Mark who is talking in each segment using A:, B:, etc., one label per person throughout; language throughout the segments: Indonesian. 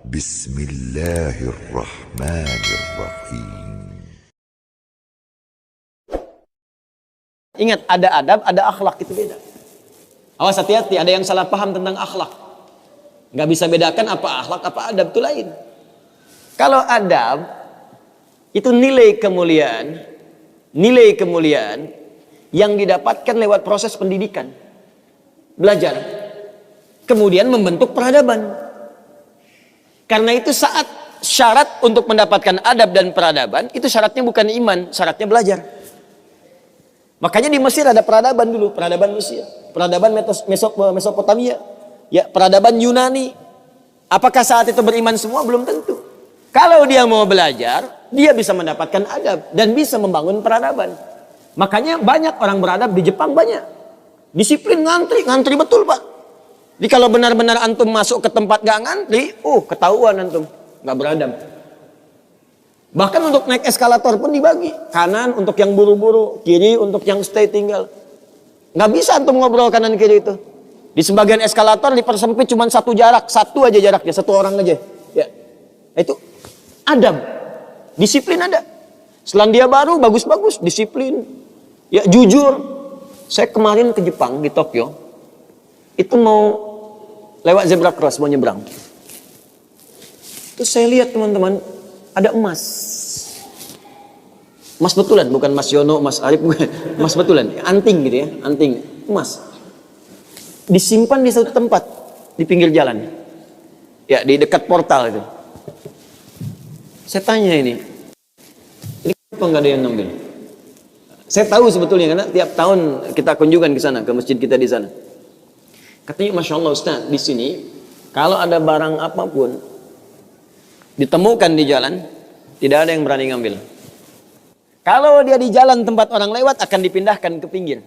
A: Bismillahirrahmanirrahim.
B: Ingat, ada adab, ada akhlak, itu beda. Awas, hati-hati, ada yang salah paham tentang akhlak. Nggak bisa bedakan apa akhlak, apa adab, itu lain. Kalau adab, itu nilai kemuliaan yang didapatkan lewat proses pendidikan. Belajar. Kemudian membentuk peradaban. Karena itu saat syarat untuk mendapatkan adab dan peradaban, itu syaratnya bukan iman, syaratnya belajar. Makanya di Mesir ada peradaban dulu, peradaban Mesir, peradaban Mesopotamia, ya, peradaban Yunani. Apakah saat itu beriman semua? Belum tentu. Kalau dia mau belajar, dia bisa mendapatkan adab dan bisa membangun peradaban. Makanya banyak orang beradab di Jepang, banyak. Disiplin, ngantri betul, Pak. Jadi kalau benar-benar antum masuk ke tempat gak ngantri, ketahuan antum gak beradab. Bahkan untuk naik eskalator pun dibagi. Kanan untuk yang buru-buru, kiri untuk yang stay tinggal. Nggak bisa antum ngobrol kanan kiri itu. Di sebagian eskalator dipersempit cuma satu aja jaraknya, satu orang aja. Ya, itu adab, disiplin ada. Selandia Baru bagus-bagus, disiplin. Ya, jujur. Saya kemarin ke Jepang di Tokyo, itu mau lewat zebra cross, mau nyebrang. Terus saya lihat teman-teman, ada emas betulan, bukan Mas Yono, Mas Arif, emas betulan, anting gitu ya, anting emas, disimpan di satu tempat di pinggir jalan, ya, di dekat portal itu. Saya tanya ini kenapa nggak ada yang ngambil? Saya tahu sebetulnya karena tiap tahun kita kunjungan ke sana, ke masjid kita di sana. Katanya, Masya Allah Ustaz, di sini kalau ada barang apapun ditemukan di jalan, tidak ada yang berani ngambil. Kalau dia di jalan tempat orang lewat, akan dipindahkan ke pinggir,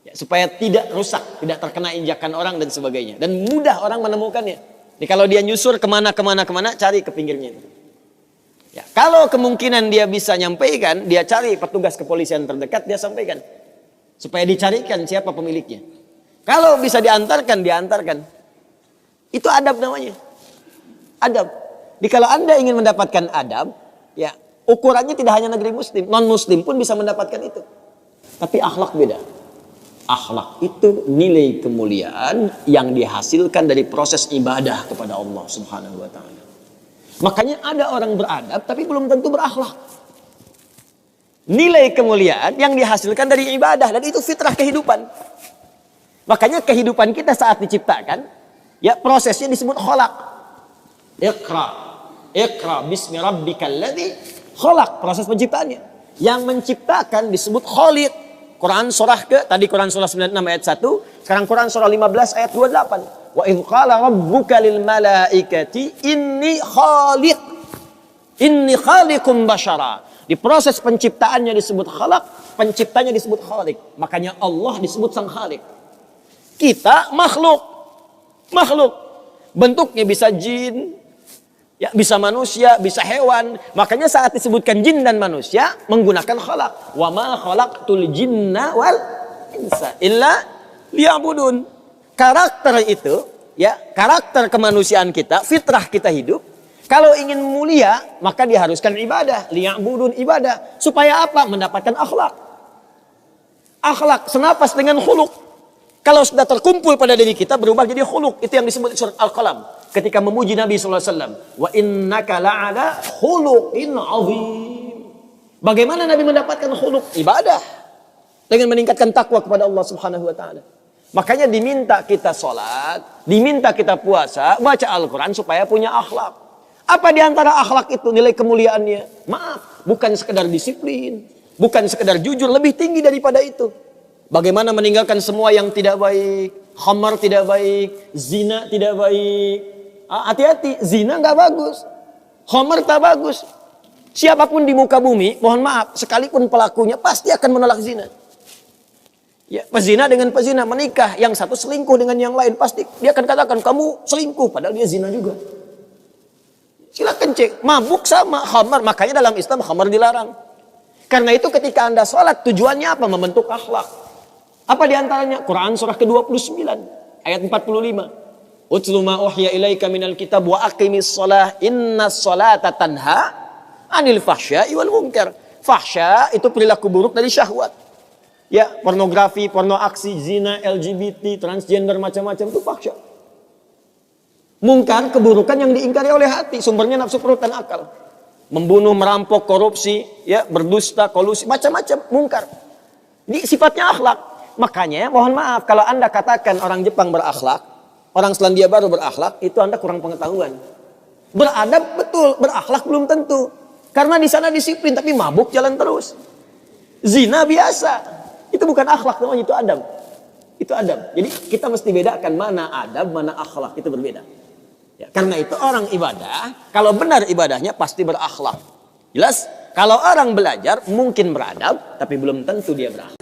B: ya, supaya tidak rusak, tidak terkena injakan orang dan sebagainya, dan mudah orang menemukannya. Jadi kalau dia nyusur kemana, cari ke pinggirnya. Ya, kalau kemungkinan dia bisa nyampaikan, dia cari petugas kepolisian terdekat, dia sampaikan supaya dicarikan siapa pemiliknya. Kalau bisa diantarkan. Itu adab namanya, adab. Jadi kalau Anda ingin mendapatkan adab, ya, ukurannya tidak hanya negeri muslim, non-muslim pun bisa mendapatkan itu. Tapi akhlak beda. Akhlak itu nilai kemuliaan yang dihasilkan dari proses ibadah kepada Allah Subhanahu wa ta'ala. Makanya ada orang beradab tapi belum tentu berakhlak. Nilai kemuliaan yang dihasilkan dari ibadah, dan itu fitrah kehidupan. Makanya kehidupan kita saat diciptakan, ya, prosesnya disebut khalaq. Iqra bismi rabbikal ladzi khalaq, proses penciptaannya. Yang menciptakan disebut Khaliq. Quran surah Quran surah 96 ayat 1, sekarang Quran surah 15 ayat 28. Wa idz qala rabbuka lil malaikati inni khaliqum basyara. Di proses penciptaannya disebut khalaq, penciptanya disebut Khaliq. Makanya Allah disebut sang Khaliq. Kita makhluk. Bentuknya bisa jin, ya, bisa manusia, bisa hewan. Makanya saat disebutkan jin dan manusia menggunakan khalaq. Wa ma khalaqtul jinna wal insa illa liya'budun. Karakter itu, ya, karakter kemanusiaan kita, fitrah kita hidup. Kalau ingin mulia, maka diharuskan ibadah, liya'budun, ibadah. Supaya apa? Mendapatkan akhlak. Akhlak senapas dengan khuluq. Kalau sudah terkumpul pada diri kita, berubah jadi khuluq. Itu yang disebut surat Al-Qalam ketika memuji Nabi SAW. Wa innaka la'ala khuluqin azim. Bagaimana Nabi mendapatkan khuluq? Ibadah. Dengan meningkatkan takwa kepada Allah Subhanahu wa ta'ala. Makanya diminta kita sholat, diminta kita puasa, baca Al-Quran supaya punya akhlak. Apa diantara akhlak itu nilai kemuliaannya? Maaf, bukan sekedar disiplin, bukan sekedar jujur, lebih tinggi daripada itu. Bagaimana meninggalkan semua yang tidak baik, khamar tidak baik, zina tidak baik. Hati-hati, zina nggak bagus, khamar tak bagus. Siapapun di muka bumi, mohon maaf, sekalipun pelakunya pasti akan menolak zina. Ya, pezina dengan pezina menikah, yang satu selingkuh dengan yang lain, pasti dia akan katakan kamu selingkuh, padahal dia zina juga. Silakan cek, mabuk sama khamar, makanya dalam Islam khamar dilarang. Karena itu ketika Anda sholat, tujuannya apa? Membentuk akhlak. Apa diantaranya? Quran surah ke-29 ayat 45. Utlu ma uhya ilaika minal kitab wa aqimis shalah innas salata tanha anil fahsya'i wal munkar. Fahsya itu perilaku buruk dari syahwat. Ya, pornografi, porno aksi, zina, LGBT, transgender, macam-macam itu fahsya. Mungkar, keburukan yang diingkari oleh hati, sumbernya nafsu perut dan akal. Membunuh, merampok, korupsi, ya, berdusta, kolusi, macam-macam mungkar. Ini sifatnya akhlak. Makanya mohon maaf kalau Anda katakan orang Jepang berakhlak, orang Selandia Baru berakhlak, itu Anda kurang pengetahuan. Beradab betul, berakhlak belum tentu. Karena di sana disiplin tapi mabuk jalan terus. Zina biasa. Itu bukan akhlak namanya, itu adab. Itu adab. Jadi kita mesti bedakan mana adab, mana akhlak, itu berbeda. Ya, karena itu orang ibadah, kalau benar ibadahnya pasti berakhlak. Jelas? Kalau orang belajar mungkin beradab, tapi belum tentu dia berakhlak.